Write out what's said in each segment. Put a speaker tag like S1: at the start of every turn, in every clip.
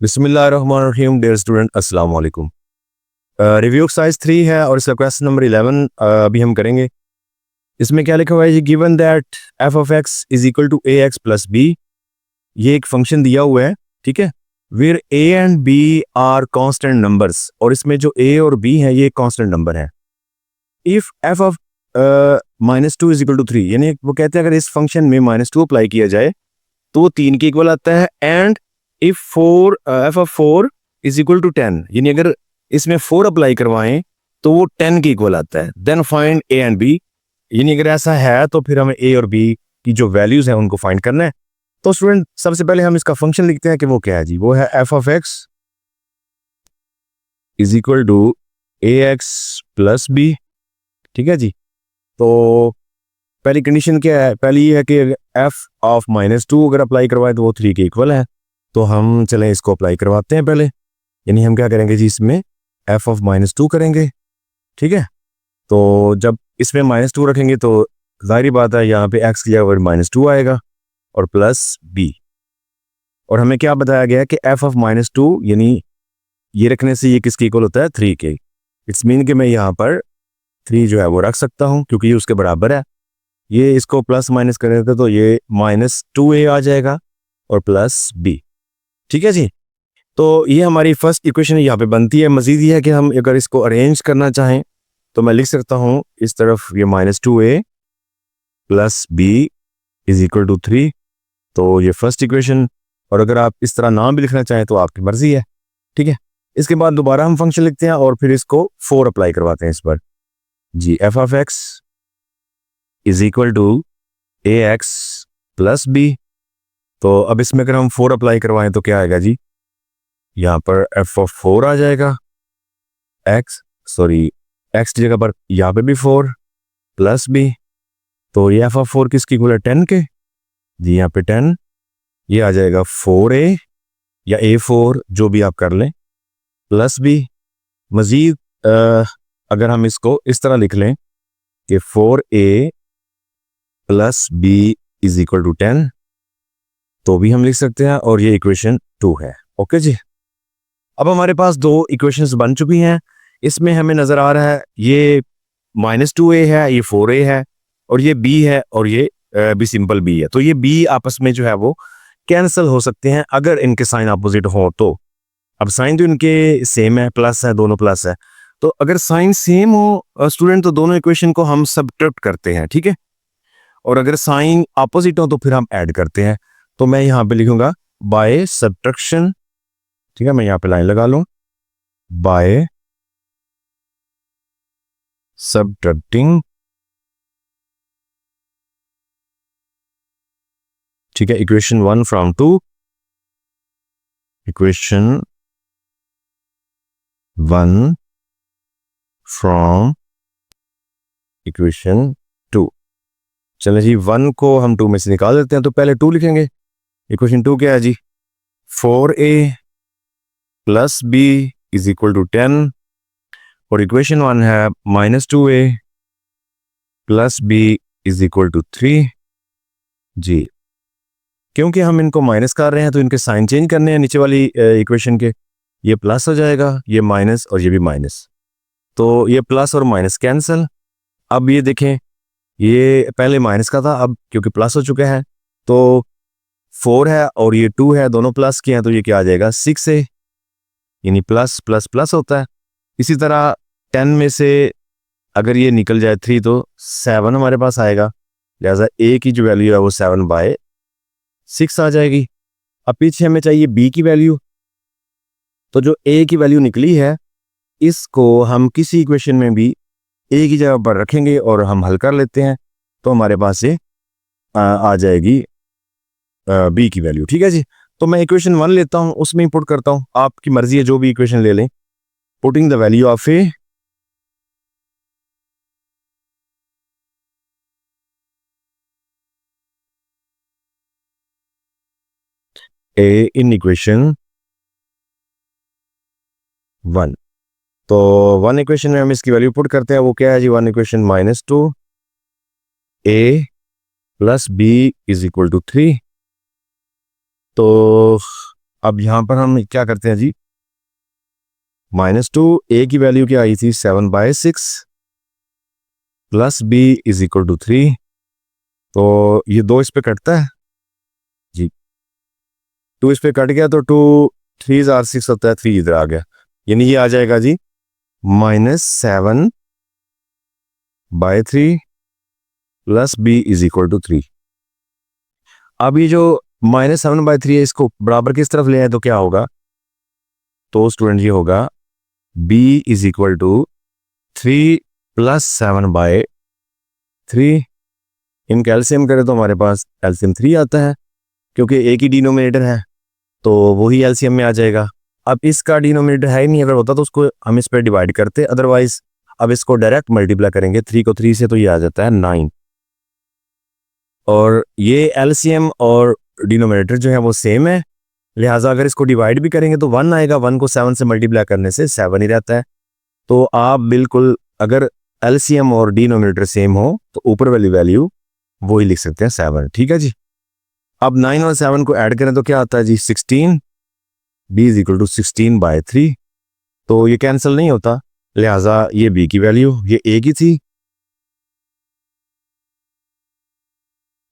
S1: बिस्मिल्लाहिर्रहमानिर्रहीम। Dear student, अस्सलाम वालेकुम। रिव्यू एक्सरसाइज 3 है और इसका क्वेश्चन नंबर 11 अभी हम करेंगे। इसमें क्या लिखा हुआ है, given that f of x is equal to A x plus b. ये एक फंक्शन दिया हुआ है, ठीक है, where a and b are constant numbers, और इसमें जो ए और बी है ये कांस्टेंट नंबर है। If f of -2 is equal to 3, यानी वो कहते हैं अगर इस फंक्शन में -2 अप्लाई किया जाए तो वो 3 के इक्वल आता है। And if f of 4 is equal to 10, यानी अगर इसमें 4 अप्लाई करवाएं तो वो 10 के इक्वल आता है। Then find a and b, यानी अगर ऐसा है तो फिर हमें ए और बी की जो वैल्यूज है उनको फाइंड करना है। तो स्टूडेंट सबसे पहले हम इसका फंक्शन लिखते हैं कि वो क्या है जी। वो है f of x is equal to A x plus b, ठीक है जी। तो पहली कंडीशन क्या है, पहली ये है कि एफ ऑफ -2 अगर अप्लाई करवाए तो वो 3 के इक्वल है। तो हम चलें इसको अप्लाई करवाते हैं पहले, यानी हम क्या करेंगे जी, इसमें एफ ऑफ -2 करेंगे, ठीक है। तो जब इसमें -2 रखेंगे तो जाहिर बात है यहाँ पे एक्स की जगह -2 आएगा और प्लस बी। और हमें क्या बताया गया है कि एफ ऑफ -2 यानी ये रखने से ये किसके इक्वल होता है, 3 के। इट्स मीन कि मैं यहाँ पर 3 जो है वो रख सकता हूँ क्योंकि ये उसके बराबर है। ये इसको प्लस माइनस करेंगे तो ये -2a आ जाएगा और प्लस b, ठीक है जी। तो ये हमारी फर्स्ट इक्वेशन यहाँ पे बनती है। मजीद ये है कि हम अगर इसको अरेंज करना चाहें तो मैं लिख सकता हूँ इस तरफ ये -2a plus b is equal to 3, तो ये फर्स्ट इक्वेशन। और अगर आप इस तरह नाम भी लिखना चाहें तो आपकी मर्जी है, ठीक है। इसके बाद दोबारा हम फंक्शन लिखते हैं और फिर इसको 4 अप्लाई करवाते हैं इस पर जी। F of x is equal to A x plus B. तो अब इसमें अगर हम 4 अप्लाई करवाएं तो क्या आएगा जी, यहाँ पर एफ ऑफ 4 आ जाएगा। एक्स की जगह पर यहाँ पे भी 4 प्लस बी, तो ये एफ ऑफ 4 किसकी इक्वल है, 10 के जी। यहाँ पे 10, ये आ जाएगा 4a या a4 जो भी आप कर लें प्लस बी। मजीद अगर हम इसको इस तरह लिख लें कि 4a plus b is equal to 10 तो भी हम लिख सकते हैं, और ये इक्वेशन 2 है। ओके जी। अब हमारे पास 2 इक्वेशंस बन चुकी हैं। इसमें हमें नजर आ रहा है ये -2a है, ये 4a है, और ये b है, और ये भी सिंपल b है। तो ये b आपस में जो है वो कैंसिल हो सकते हैं अगर इनके साइन अपोजिट हो तो। अब साइन तो इनके सेम है, प्लस है, दोनों प्लस है। तो अगर साइन सेम हो स्टूडेंट तो दोनों इक्वेशन को हम सबट्रैक्ट करते हैं, ठीक है। और अगर साइन अपोजिट हो तो फिर हम ऐड करते हैं। तो मैं यहाँ पे लिखूंगा बाय सबट्रैक्शन, ठीक है। मैं यहाँ पे लाइन लगा लूं, बाय सबट्रैक्टिंग, ठीक है, equation 1 from 2, equation 1 from equation 2। चलो जी, 1 को हम 2 में से निकाल देते हैं, तो पहले 2 लिखेंगे। इक्वेशन 2 क्या है जी, 4a plus b is equal to 10, और इक्वेशन 1 है -2a plus b is equal to 3 जी। क्योंकि हम इनको माइनस कर रहे हैं तो इनके साइन चेंज करने हैं नीचे वाली इक्वेशन के। ये प्लस हो जाएगा, ये माइनस, और ये भी माइनस, तो ये प्लस और माइनस कैंसिल। अब ये देखें, ये पहले माइनस का था, अब क्योंकि प्लस हो चुका है तो 4 है और ये 2 है, दोनों प्लस के हैं, तो ये क्या आ जाएगा, 6a, यानी प्लस प्लस प्लस होता है। इसी तरह 10 में से अगर ये निकल जाए 3 तो 7 हमारे पास आएगा, लिहाजा a की जो वैल्यू है वो 7/6 आ जाएगी। अब पीछे हमें चाहिए b की वैल्यू, तो जो a की वैल्यू निकली है इसको हम किसी इक्वेशन में भी a की जगह पर रखेंगे और हम हल कर लेते हैं, तो हमारे पास ये आ जाएगी b की वैल्यू, ठीक है जी। तो मैं इक्वेशन 1 लेता हूं, उसमें पुट करता हूं, आपकी मर्जी है जो भी इक्वेशन ले लें। Putting the value of a in equation 1, तो 1 इक्वेशन में हम इसकी वैल्यू पुट करते हैं। वो क्या है जी, 1 equation -2a plus b is equal to 3। तो अब यहाँ पर हम क्या करते हैं जी, -2 ए की वैल्यू क्या आई थी 7/6 plus b is equal to 3, तो ये 2 इस पे कटता है जी, 2 इस पे कट गया तो 2 3 आर 6 होता है, 3 इधर आ गया, यानी ये आ जाएगा जी -7/3 plus b is equal to 3। अब ये जो -7/3 है इसको बराबर किस तरफ ले आए तो क्या होगा, तो स्टूडेंट ये होगा b is equal to 3 plus 7/3। इनका एलसीएम करें तो हमारे पास एलसीएम 3 आता है, क्योंकि एक ही डिनोमिनेटर है तो वही एलसीएम में आ जाएगा। अब इसका डिनोमिनेटर है ही नहीं, अगर होता तो उसको हम इस पर डिवाइड करते, अदरवाइज अब इसको डायरेक्ट मल्टीप्लाई करेंगे 3 को 3 से तो ये आ जाता है 9, और ये एलसीएम और डिनोमिनेटर जो है वो सेम है, लिहाजा अगर इसको डिवाइड भी करेंगे तो 1 आएगा, 1 को 7 से मल्टीप्लाई करने से 7 ही रहता है। तो आप बिल्कुल अगर एलसीएम और डिनोमिनेटर सेम हो तो ऊपर वाली वैल्यू वही लिख सकते हैं 7, ठीक है जी। अब 9 और 7 को ऐड करें तो क्या आता है जी 16, b इज इक्वल टू 16/3, तो ये कैंसिल नहीं होता, लिहाजा ये b की वैल्यू ये a की थी,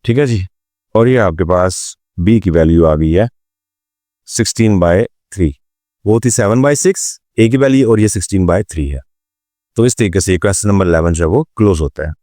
S1: ठीक है जी, और ये आपके पास b की वैल्यू आ गई है 16/3, वो थी 7/6 a की वैल्यू और ये 16/3 है। तो इस तरीके से क्वेश्चन नंबर 11 जो है वो क्लोज होता है।